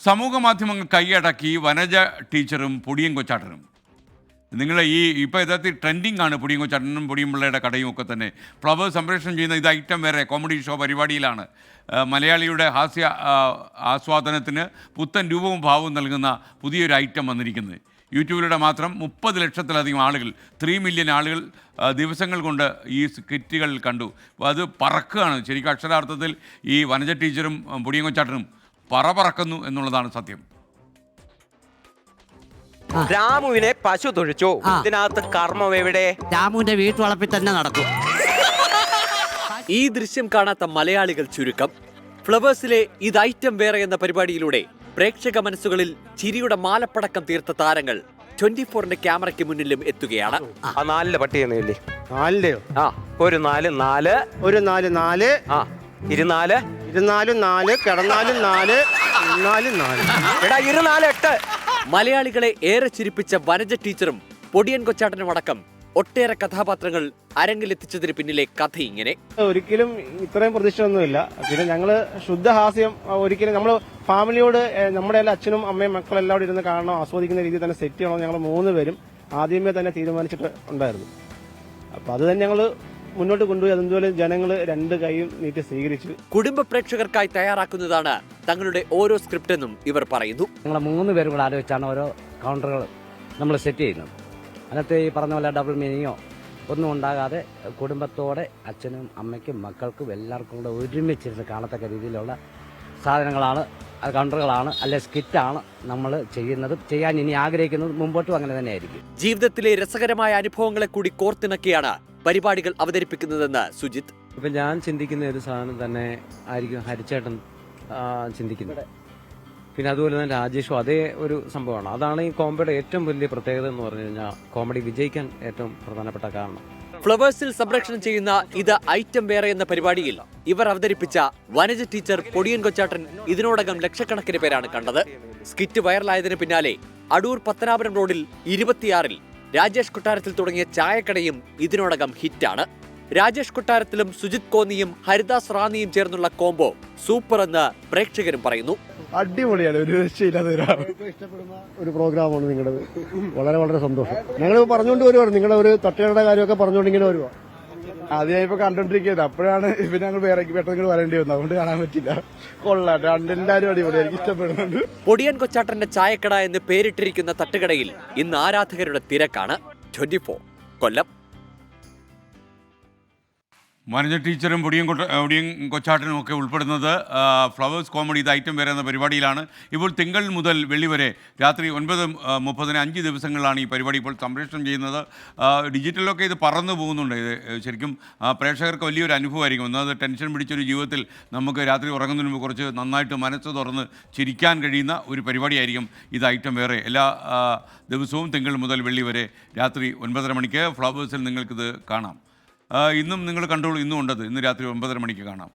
സമൂഹ മാധ്യമങ്ങൾ കൈയടക്കി വനജ ടീച്ചറും പൊടിയും കൊച്ചാട്ടനും. നിങ്ങൾ ഇപ്പോൾ യഥാർത്ഥത്തിൽ ട്രെൻഡിങ് ആണ് പൊടിയും കൊച്ചാട്ടനും പൊടിയും പിള്ളയുടെ കടയും ഒക്കെ തന്നെ. ഫ്ലവേഴ്സ് സംപ്രേഷണം ചെയ്യുന്ന ഇത് ഐറ്റം വേറെ കോമഡി ഷോ പരിപാടിയിലാണ് മലയാളിയുടെ ഹാസ്യ ആസ്വാദനത്തിന് പുത്തൻ രൂപവും ഭാവവും നൽകുന്ന പുതിയൊരു ഐറ്റം വന്നിരിക്കുന്നത്. യൂട്യൂബിലൂടെ മാത്രം 30 ലക്ഷത്തിലധികം ആളുകൾ, 3 മില്യൺ ആളുകൾ ദിവസങ്ങൾ കൊണ്ട് ഈ സ്കിറ്റുകൾ കണ്ടു. അത് പറക്കുകയാണ് ശരിക്കും. അക്ഷരാർത്ഥത്തിൽ ഈ വനജ ടീച്ചറും പൊടിയും കൊച്ചാട്ടനും പറക്കുന്നു എന്നുള്ളതാണ് സത്യം. രാമുവിനെ പശു തൊഴിച്ചു. ഇതിനകത്ത് കർമ്മം എവിടെ? രാമുവിന്റെ വീട്ടുവളപ്പിൽ തന്നെ നടക്കും. ഈ ദൃശ്യം കാണാത്ത മലയാളികൾ ചുരുക്കം. ഫ്ലവേഴ്സിലെ ഇത് ഐറ്റം വേറെ എന്ന പരിപാടിയിലൂടെ പ്രേക്ഷക മനസ്സുകളിൽ ചിരിയുടെ മാലപ്പടക്കം തീർത്ത താരങ്ങൾ 24ന്റെ ക്യാമറയ്ക്ക് മുന്നിലും എത്തുകയാണ്. ആ 4 പട്ടിയൊന്നുമില്ലേ? 4 ഒരു 4 ഒരു 4 ആ 24 4 കിടന്നാലും 4 എടാ 8 മലയാളികളെ ഏറെ ചിരിപ്പിച്ച വനജ ടീച്ചറും പൊടിയൻ കൊച്ചാട്ടനും അടക്കം ഒട്ടേറെ കഥാപാത്രങ്ങൾ അരങ്ങിലെത്തിച്ചതിന് പിന്നിലെ കഥ ഇങ്ങനെ. ഒരിക്കലും ഇത്രയും പ്രതീക്ഷയൊന്നുമില്ല. പിന്നെ ഞങ്ങള് ശുദ്ധഹാസ്യം ഒരിക്കലും നമ്മൾ ഫാമിലിയോട് നമ്മുടെ എല്ലാ അച്ഛനും അമ്മയും മക്കളെല്ലാം ഇരുന്ന് കാണണം, ആസ്വദിക്കുന്ന രീതിയിൽ തന്നെ സെറ്റ് ചെയ്യണം. ഞങ്ങൾ 3 പേരും ആദ്യമേ തന്നെ തീരുമാനിച്ചിട്ട് ഉണ്ടായിരുന്നു. അപ്പൊ അത് തന്നെ ഞങ്ങള് മുന്നോട്ട് കൊണ്ടുപോയി. അതുപോലെ ജനങ്ങൾ 2 കൈയും നീട്ടി സ്വീകരിച്ചു. കുടുംബ പ്രേക്ഷകർക്കായി തയ്യാറാക്കുന്നതാണ് തങ്ങളുടെ ഓരോ സ്ക്രിപ്റ്റ് എന്നും ഇവർ പറയുന്നു. ഞങ്ങൾ 3 പേരും കൂടെ ആലോചിച്ചാണ് ഓരോ കൗണ്ടറുകൾ നമ്മൾ സെറ്റ് ചെയ്യുന്നത്. അതിനകത്ത് ഈ പറഞ്ഞ പോലെ ഡബിൾ മീനിങ്ങോ ഒന്നും ഉണ്ടാകാതെ കുടുംബത്തോടെ അച്ഛനും അമ്മയ്ക്കും മക്കൾക്കും എല്ലാവർക്കും കൂടെ ഒരുമിച്ചിരുന്ന് കാണത്തക്ക രീതിയിലുള്ള സാധനങ്ങളാണ്, കൗണ്ടറുകളാണ്, അല്ലെ സ്കിറ്റാണ് നമ്മൾ ചെയ്യുന്നത്, ചെയ്യാൻ ഇനി ആഗ്രഹിക്കുന്നത്. മുമ്പോട്ടും അങ്ങനെ തന്നെ ആയിരിക്കും. ജീവിതത്തിലെ രസകരമായ അനുഭവങ്ങളെ കൂടി കോർത്തിണക്കിയാണ് പരിപാടികൾ അവതരിപ്പിക്കുന്നതെന്ന് സുജിത്ത്. ഇപ്പം ഞാൻ ചിന്തിക്കുന്ന ഒരു സാധനം തന്നെ ആയിരിക്കും ഹരിച്ചേട്ടൻ ചിന്തിക്കുന്നത്. പിന്നെ അതുപോലെ തന്നെ രാജേഷും അതേ ഒരു സംഭവമാണ്. അതാണ് ഈ കോമഡിയുടെ ഏറ്റവും വലിയ പ്രത്യേകത എന്ന് പറഞ്ഞു കഴിഞ്ഞാൽ കോമഡി വിജയിക്കാൻ ഏറ്റവും പ്രധാനപ്പെട്ട കാരണം. ഫ്ലവേഴ്സിൽ സംപ്രേഷണം ചെയ്യുന്ന ഇത് ഐറ്റം വേറെ എന്ന പരിപാടിയിൽ ഇവർ അവതരിപ്പിച്ച വനജ ടീച്ചർ പൊടിയൻ കൊച്ചാട്ടൻ ഇതിനോടകം ലക്ഷക്കണക്കിന് പേരാണ് കണ്ടത്. സ്കിറ്റ് വൈറലായതിന് പിന്നാലെ അടൂർ പത്തനാപുരം റോഡിൽ 26-ൽ രാജേഷ് കൊട്ടാരത്തിൽ തുടങ്ങിയ ചായക്കടയും ഇതിനോടകം ഹിറ്റാണ്. രാജേഷ് കൊട്ടാരത്തിലും സുജിത് കോന്നിയും ഹരിദാസ് റാന്നിയും ചേർന്നുള്ള കോംബോ സൂപ്പർ എന്ന് പ്രേക്ഷകരും പറയുന്നു. അടിപൊളിയാണ്, ഒരു രക്ഷയില്ലാതെ ഇഷ്ടപ്പെടുന്ന ഒരു പ്രോഗ്രാമാണ് നിങ്ങളുടേത്. വളരെ വളരെ സന്തോഷം. ഞങ്ങൾ പറഞ്ഞുകൊണ്ട് വരുവാണ്, നിങ്ങളുടെ ഒരു തട്ടുകളുടെ കാര്യമൊക്കെ പറഞ്ഞുകൊണ്ട് ഇങ്ങനെ വരുവാ. അത് ഞാൻ ഇപ്പൊ കണ്ടോണ്ടിരിക്കുന്നത്. അപ്പോഴാണ് ഇപ്പൊ ഞങ്ങൾ വേറെ പെട്ടെന്ന് വരേണ്ടി വന്നത്, അതുകൊണ്ട് കാണാൻ പറ്റില്ല. കൊള്ളാട്ടെ, എല്ലാവരും അടിപൊളി, എനിക്ക് ഇഷ്ടപ്പെടുന്നുണ്ട്. പൊടിയൻ കൊച്ചാട്ടന്റെ ചായക്കട എന്ന് പേരിട്ടിരിക്കുന്ന തട്ടുകടയിൽ ഇന്ന് ആരാധകരുടെ തിരക്കാണ്. 24 കൊല്ലം. വനജ ടീച്ചറും പൊടിയും കൊച്ചാട്ടനും ഒക്കെ ഉൾപ്പെടുന്നത് ഫ്ലവേഴ്സ് കോമഡി ഇത് ഐറ്റം വരെ എന്ന പരിപാടിയിലാണ്. ഇപ്പോൾ തിങ്കൾ മുതൽ വെള്ളി വരെ രാത്രി 9:30 5 ദിവസങ്ങളിലാണ് ഈ പരിപാടി ഇപ്പോൾ സംപ്രേഷണം ചെയ്യുന്നത്. ഡിജിറ്റലിലൊക്കെ ഇത് പറന്നു പോകുന്നുണ്ട്. ഇത് ശരിക്കും പ്രേക്ഷകർക്ക് വലിയൊരു അനുഭവമായിരിക്കും. ഒന്നത് ടെൻഷൻ പിടിച്ചൊരു ജീവിതത്തിൽ നമുക്ക് രാത്രി ഉറങ്ങുന്നതിന് മുമ്പ് കുറച്ച് നന്നായിട്ട് മനസ്സ് തുറന്ന് ചിരിക്കാൻ കഴിയുന്ന ഒരു പരിപാടിയായിരിക്കും ഇത് ഐറ്റം വേറെ. എല്ലാ ദിവസവും തിങ്കൾ മുതൽ വെള്ളി വരെ രാത്രി 9:30 മണിക്ക് ഫ്ലവേഴ്സിൽ നിങ്ങൾക്കിത് കാണാം. ഇന്നും നിങ്ങൾ കണ്ടോളൂ, ഇന്നും ഉണ്ടത്. ഇന്ന് രാത്രി 9:30 മണിക്ക് കാണാം.